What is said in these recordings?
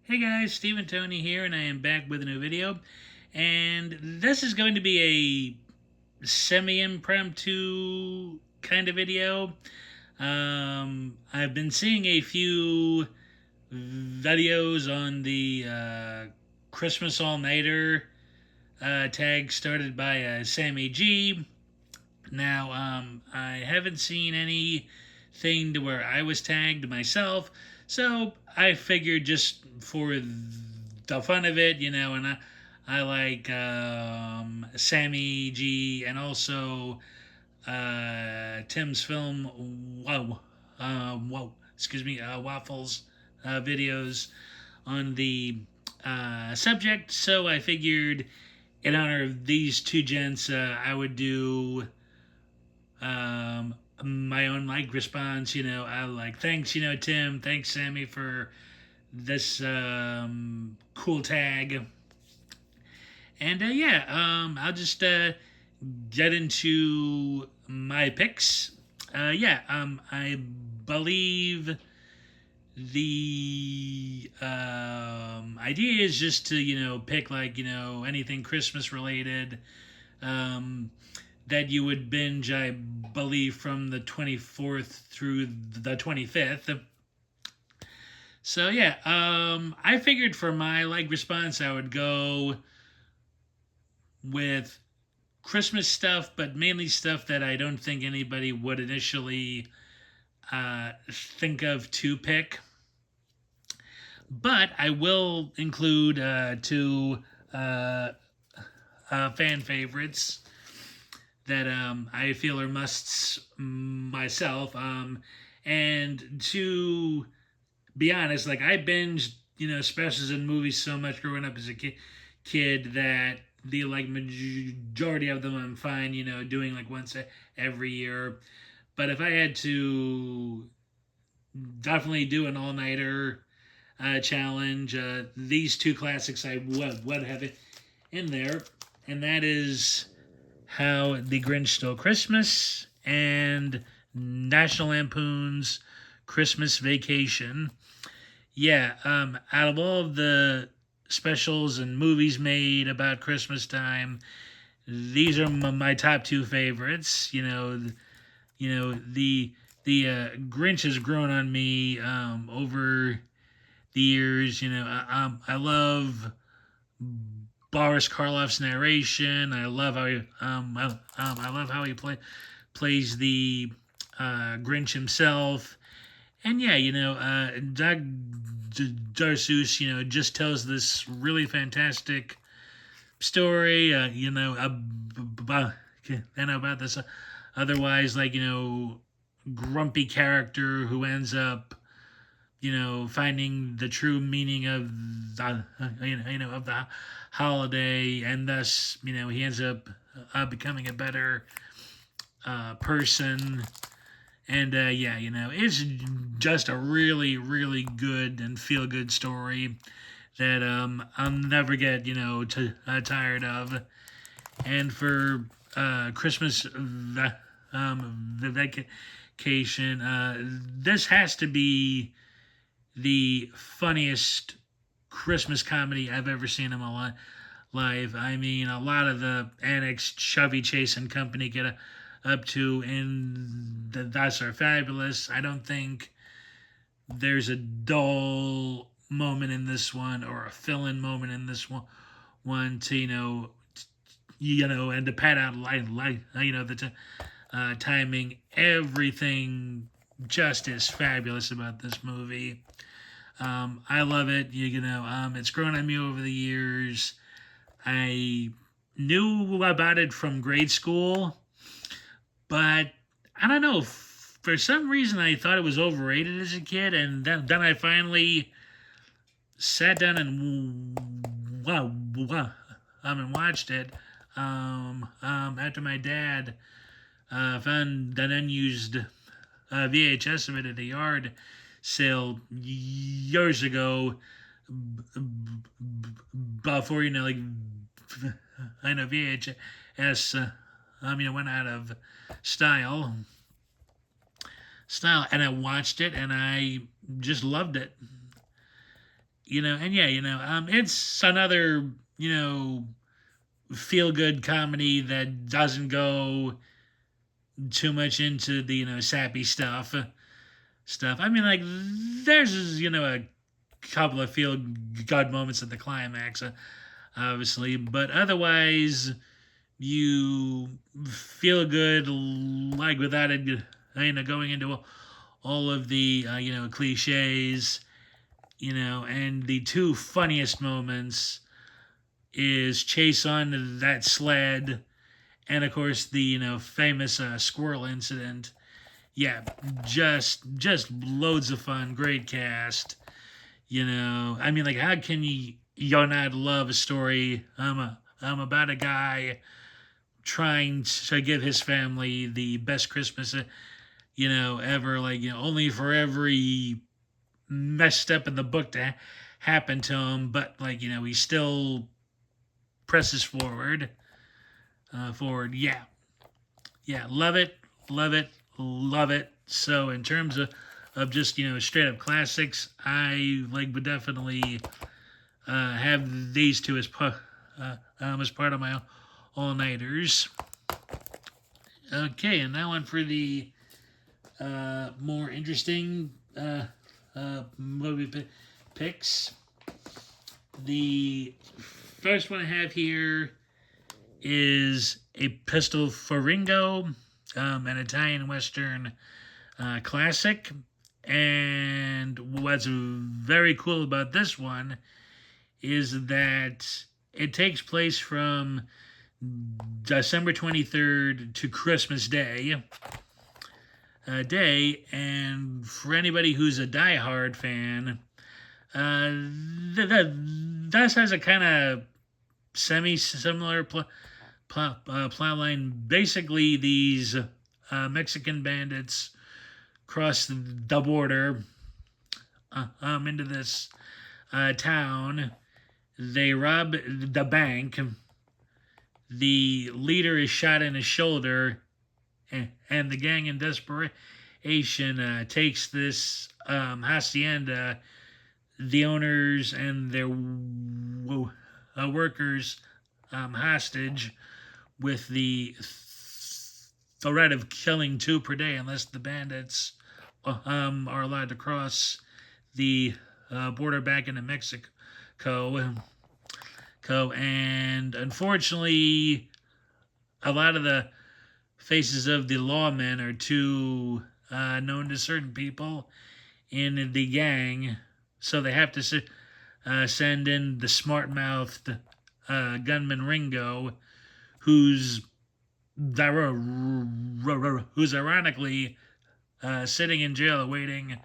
Hey guys, Steve and Tony here, and I am back with a new video. And this is going to be a semi-impromptu kind of video. I've been seeing a few videos on the Christmas All-Nighter tag started by Sammy G. Now, I haven't seen anything to where I was tagged myself, so I figured just for the fun of it, and I like Sammy G and also Tim's film, Waffles videos on the subject. So I figured, in honor of these two gents, I would do my own like response. I like thanks, Tim, thanks Sammy for this cool tag, and yeah, I'll just get into my picks. Yeah, I believe the idea is just to pick like anything Christmas related. Um, that you would binge, I believe, from the 24th through the 25th. So yeah, I figured for my like response, I would go with Christmas stuff, but mainly stuff that I don't think anybody would initially think of to pick. But I will include two uh, fan favorites that I feel are musts myself. And to be honest, like I binged, specials and movies so much growing up as a kid that the like majority of them I'm fine, doing like once every year. But if I had to definitely do an all nighter challenge, these two classics I would have it in there, and that is How the Grinch Stole Christmas and National Lampoon's Christmas Vacation. Yeah, out of all of the specials and movies made about Christmas time, these are my top two favorites. The Grinch has grown on me over the years. I love Boris Karloff's narration. I love how I love how he plays the Grinch himself. And yeah, Doug Darsus, just tells this really fantastic story. About this otherwise, like grumpy character who ends up, finding the true meaning of the of the holiday, and thus, he ends up becoming a better person. And yeah, it's just a really, really good and feel good story that I'll never get, tired of. And for Christmas the vacation, this has to be the funniest Christmas comedy I've ever seen in my life. I mean, a lot of the annex Chevy Chase and company get up to, and that's are fabulous. I don't think there's a dull moment in this one or a fill-in moment in this one to and to pat out like the timing. Everything just is fabulous about this movie. I love it. It's grown on me over the years. I knew about it from grade school, but I don't know. For some reason, I thought it was overrated as a kid, and then I finally sat down and and watched it. After my dad found an unused VHS of it at a yard sale years ago, before like I know VHS went out of style and I watched it and I just loved it. and yeah, it's another, feel good comedy that doesn't go too much into the, sappy stuff. I mean, like, there's, a couple of feel good moments at the climax, obviously, but otherwise, you feel good, like, without it, going into all of the, cliches, and the two funniest moments is chase on that sled, and of course the, famous squirrel incident. Yeah, just loads of fun, great cast. I mean, like, how can you not love a story about a guy trying to give his family the best Christmas, ever, like, only for every messed up in the book to happen to him, but, like, he still presses forward. Yeah, love it, love it, love it. So in terms of just, straight up classics, I, like, would definitely have these two as part of my all nighters. Okay, and now on for the more interesting movie picks. The first one I have here is A Pistol for Ringo, an Italian Western classic. And what's very cool about this one is that it takes place from December 23rd to Christmas Day, and for anybody who's a diehard fan, this has a kind of semi-similar plot line. Basically, these Mexican bandits cross the border into this town. They rob the bank. The leader is shot in his shoulder, and the gang in desperation takes this hacienda, the owners and their workers hostage, with the threat of killing two per day unless the bandits are allowed to cross the border back into Mexico. And unfortunately, a lot of the faces of the lawmen are too known to certain people in the gang, so they have to send in the smart-mouthed gunman Ringo, who's ironically sitting in jail awaiting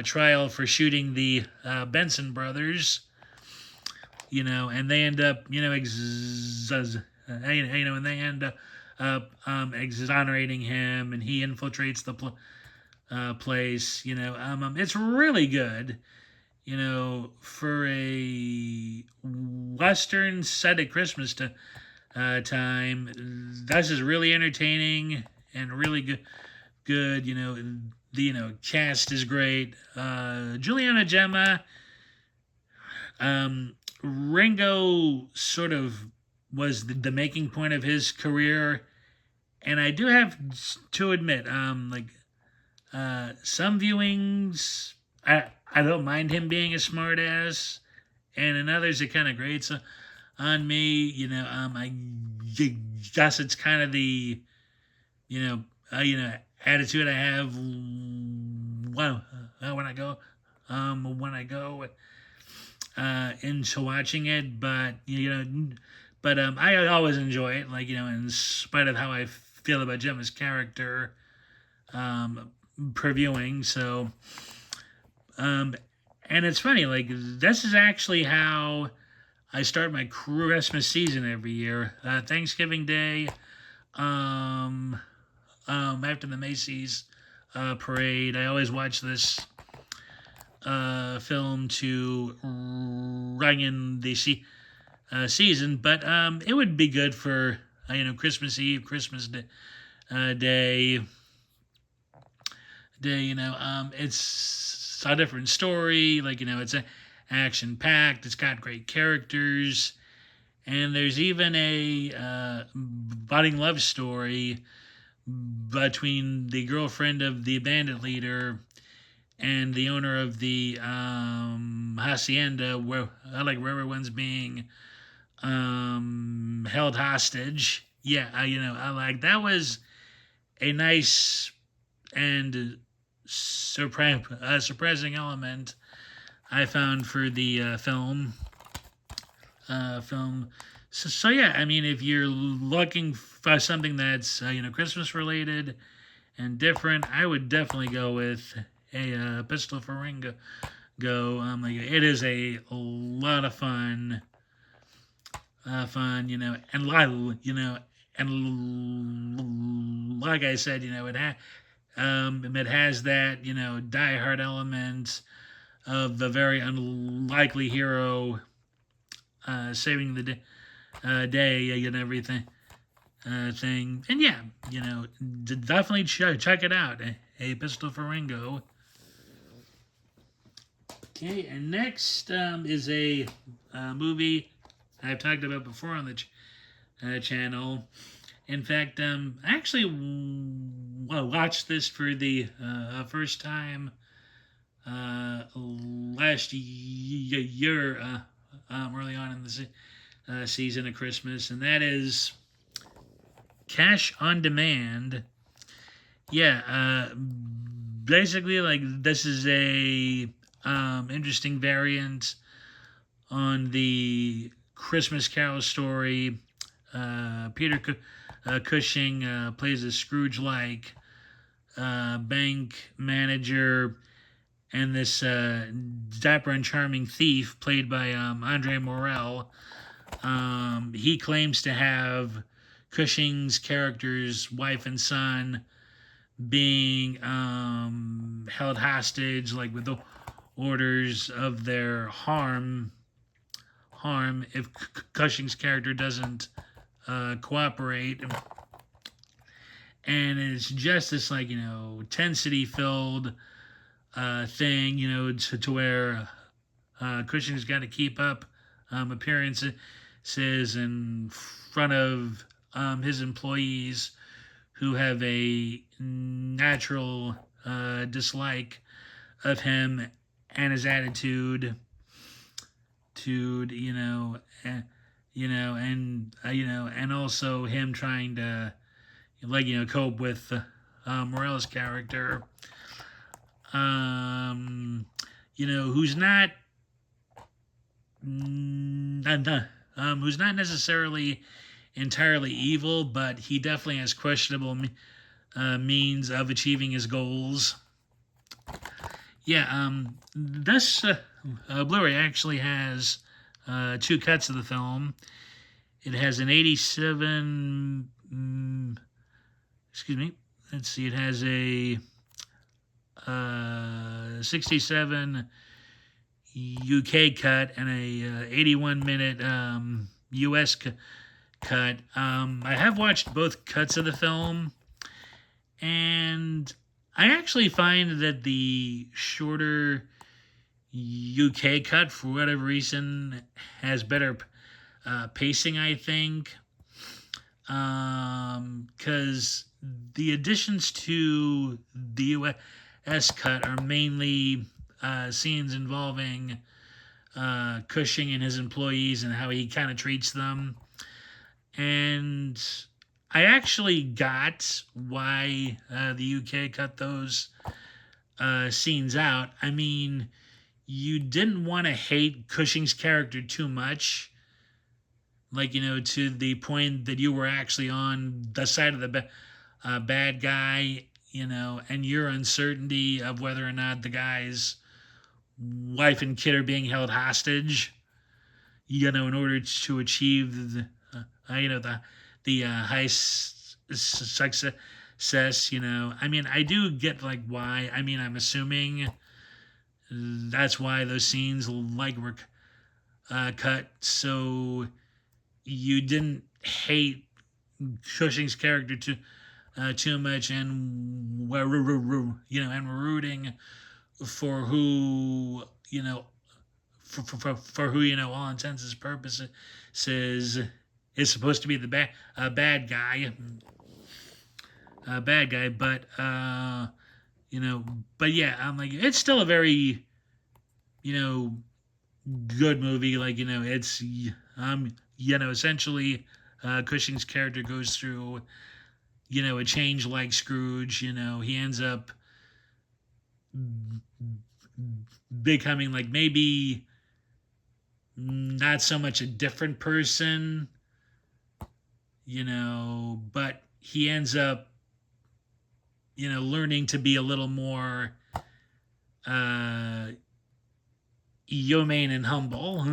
trial for shooting the Benson brothers. And they end up, and they end up exonerating him, and he infiltrates the place. It's really good. For a Western set at Christmas time, this is really entertaining and really good. The cast is great. Juliana Gemma. Ringo sort of was the making point of his career, and I do have to admit, some viewings, I don't mind him being a smartass, and in others it kind of grates on me. I guess it's kind of the attitude I have when I go into watching it, but I always enjoy it, in spite of how I feel about Gemma's character, previewing. So, and it's funny, this is actually how I start my Christmas season every year. Thanksgiving Day, after the Macy's parade, I always watch this film to run in the season, but it would be good for Christmas Eve, Christmas Day. It's a different story. It's action-packed. It's got great characters. And there's even a budding love story between the girlfriend of the bandit leader and the owner of the hacienda, where everyone's being held hostage. Yeah, I like that. Was a nice and surprising element I found for the film. So yeah, I mean, if you're looking for something that's Christmas related and different, I would definitely go with a Pistol for Ringo. Like, it is a lot of fun, and like I said, it has that Die Hard element of the very unlikely hero saving the day and everything thing. And yeah, definitely check it out. A Pistol for Ringo. Okay, and next is a movie I've talked about before on the channel. In fact, I actually watched this for the first time last year, early on in the season of Christmas, and that is Cash on Demand. Yeah, basically, like, this is a interesting variant on the Christmas Carol story. Peter Cushing plays a Scrooge-like bank manager, and this dapper and charming thief played by Andre Morel. He claims to have Cushing's character's wife and son being held hostage, like with the orders of their harm if Cushing's character doesn't cooperate. And it's just this, like, intensity filled thing, to where Cushing's got to keep up appearances in front of his employees, who have a natural dislike of him and his attitude, and also him trying to, cope with Morel's character, who's not necessarily entirely evil, but he definitely has questionable means of achieving his goals. Yeah, this Blu-ray actually has two cuts of the film. It has an 87. Excuse me. Let's see. It has a 67 UK cut and a 81-minute US cut. I have watched both cuts of the film, and I actually find that the shorter UK cut, for whatever reason, has better pacing, I think, because the additions to the US cut are mainly scenes involving Cushing and his employees and how he kind of treats them. And I actually got why the UK cut those scenes out. I mean, you didn't want to hate Cushing's character too much, like, to the point that you were actually on the side of the bad guy, and your uncertainty of whether or not the guy's wife and kid are being held hostage, in order to achieve the high success. I mean, I do get, like, why. I mean, I'm assuming that's why those scenes, like, were cut, so you didn't hate Cushing's character too much, and and we're rooting for who for who, all intents and purposes is supposed to be the bad guy, but but yeah, I'm like, it's still a very, you know, good movie. Like, it's essentially Cushing's character goes through, a change like Scrooge. He ends up becoming like maybe not so much a different person, but he ends up, learning to be a little more uh, humane and humble.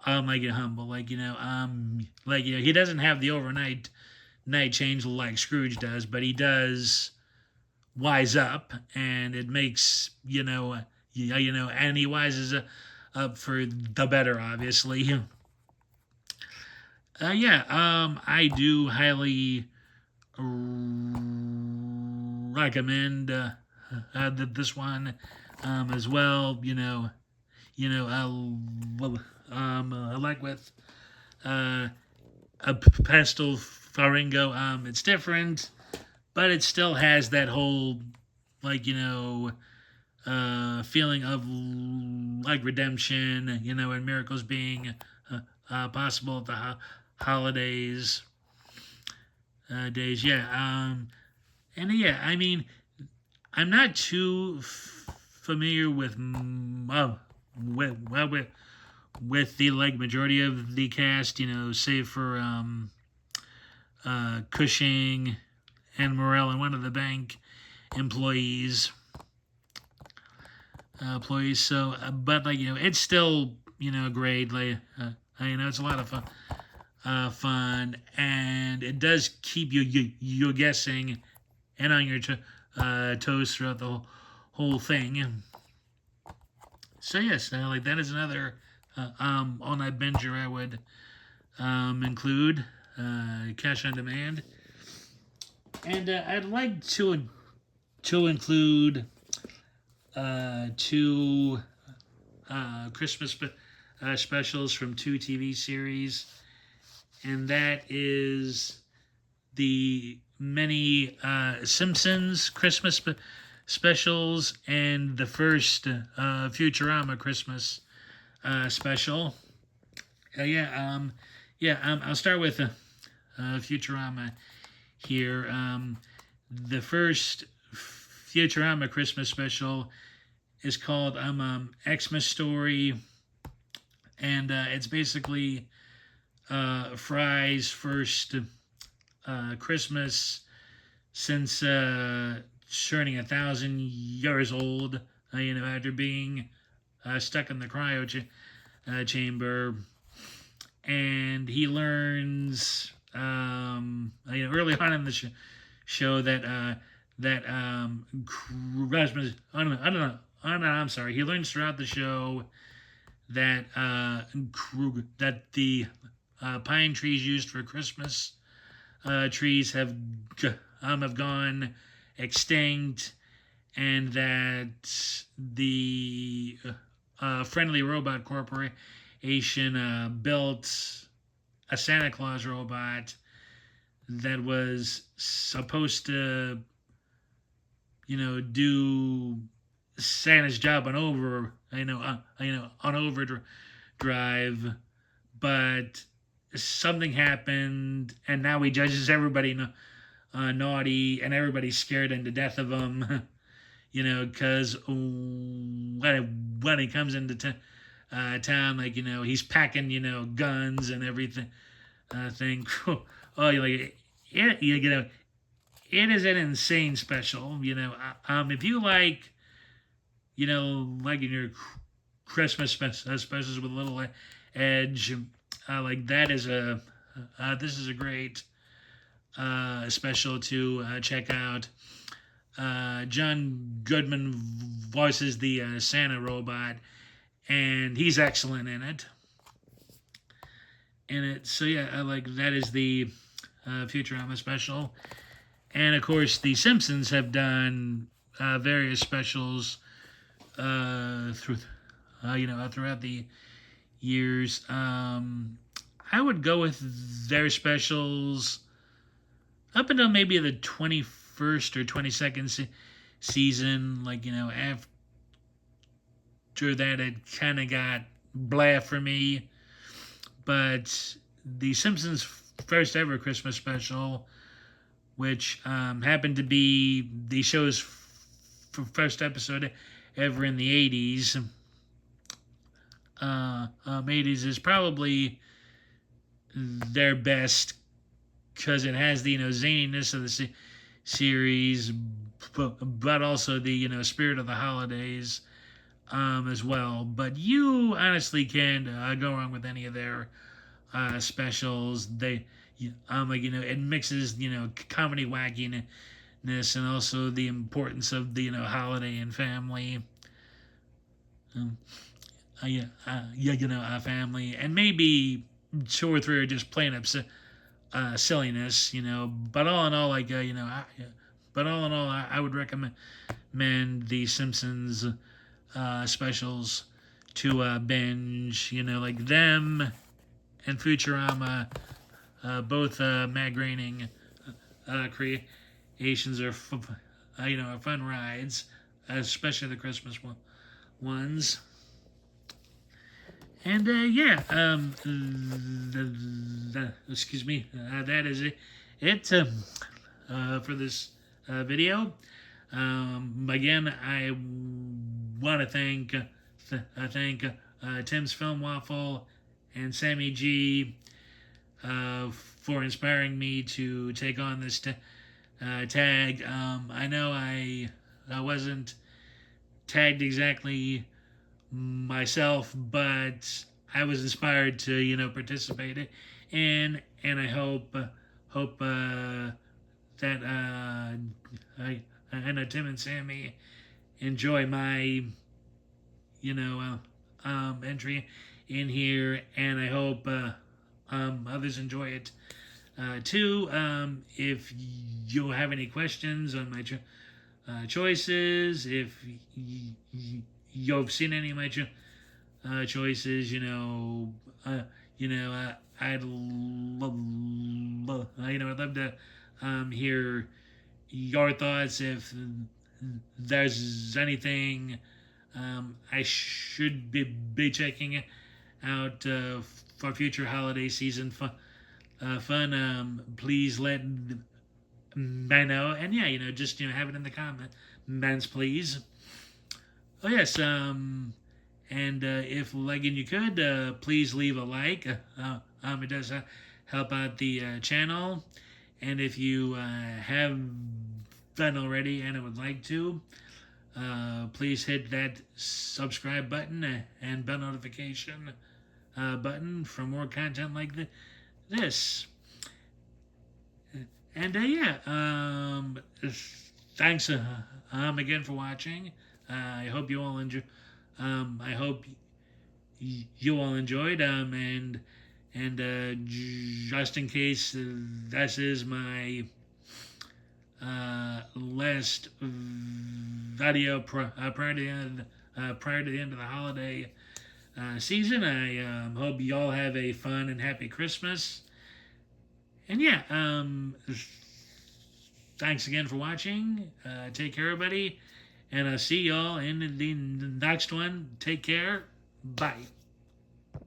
Like humble, he doesn't have the overnight night change like Scrooge does, but he does wise up, and it makes and he wises up for the better, obviously. Yeah, I do highly recommend this one as well. I like with a pestle faringo. It's different, but it still has that whole feeling of like redemption, and miracles being possible at the holidays days. Yeah, and yeah, I mean, I'm not too familiar with with the like majority of the cast, save for Cushing and Morell and one of the bank employees. So, but like it's still great. Like it's a lot of fun, and it does keep you guessing and on your toes throughout the whole thing. So yes, like that is another all night binger I would include Cash on Demand, and I'd like to include two Christmas specials from two TV series, and that is the many Simpsons Christmas specials and the first Futurama Christmas special. I'll start with Futurama here. The first Futurama Christmas special is called Xmas Story, and it's basically Fry's first Christmas since turning 1,000 years old. After being stuck in the cryo chamber, and he learns early on in the show that Christmas. I don't know. I'm sorry. He learns throughout the show that that the pine trees used for Christmas trees have gone extinct, and that the Friendly Robot Corporation built a Santa Claus robot that was supposed to do Santa's job on overdrive, but something happened, and now he judges everybody naughty, and everybody's scared into death of him. Because when he comes into town, he's packing guns and everything. Thing. Oh, it is an insane special. If you like, like in your Christmas specials with a little edge, like that is this is a great special to check out. John Goodman voices the Santa robot, and he's excellent in it. So yeah, like that is the Futurama special, and of course the Simpsons have done various specials throughout the years. I would go with their specials up until maybe the 21st or 22nd season. Like, after that, it kind of got blah for me. But the Simpsons' first ever Christmas special, which happened to be the show's first episode ever in the 80s. 80s is probably their best because it has the zaniness of the series, but also the spirit of the holidays as well. But you honestly can't go wrong with any of their specials. They it mixes comedy wackiness and also the importance of the holiday and family. Family, and maybe two or three are just plain up silliness, But all in all, but all in all, I would recommend the Simpsons specials to binge. Like them and Futurama, both Matt Groening creations are fun rides, especially the Christmas ones. And excuse me, that is it for this video. Again, I want to thank Tim's Film Waffle and Sammy G for inspiring me to take on this tag. I know I wasn't tagged exactly myself, but I was inspired to participate in, and I hope that I know Tim and Sammy enjoy my entry in here, and I hope others enjoy it too. If you have any questions on my choices, if you've seen any of my choices, I'd love to hear your thoughts. If there's anything I should be checking out for future holiday season fun, please let me know. And yeah, just have it in the comments, please. Oh yes, and if liking you could, please leave a like. It does help out the channel, and if you have done already and would like to, please hit that subscribe button and bell notification button for more content like this. And thanks again for watching. I hope you all enjoy. I hope you all enjoyed. And just in case this is my last video prior to the end of the holiday season, I hope you all have a fun and happy Christmas. And yeah, thanks again for watching. Take care, everybody. And I'll see y'all in the next one. Take care. Bye.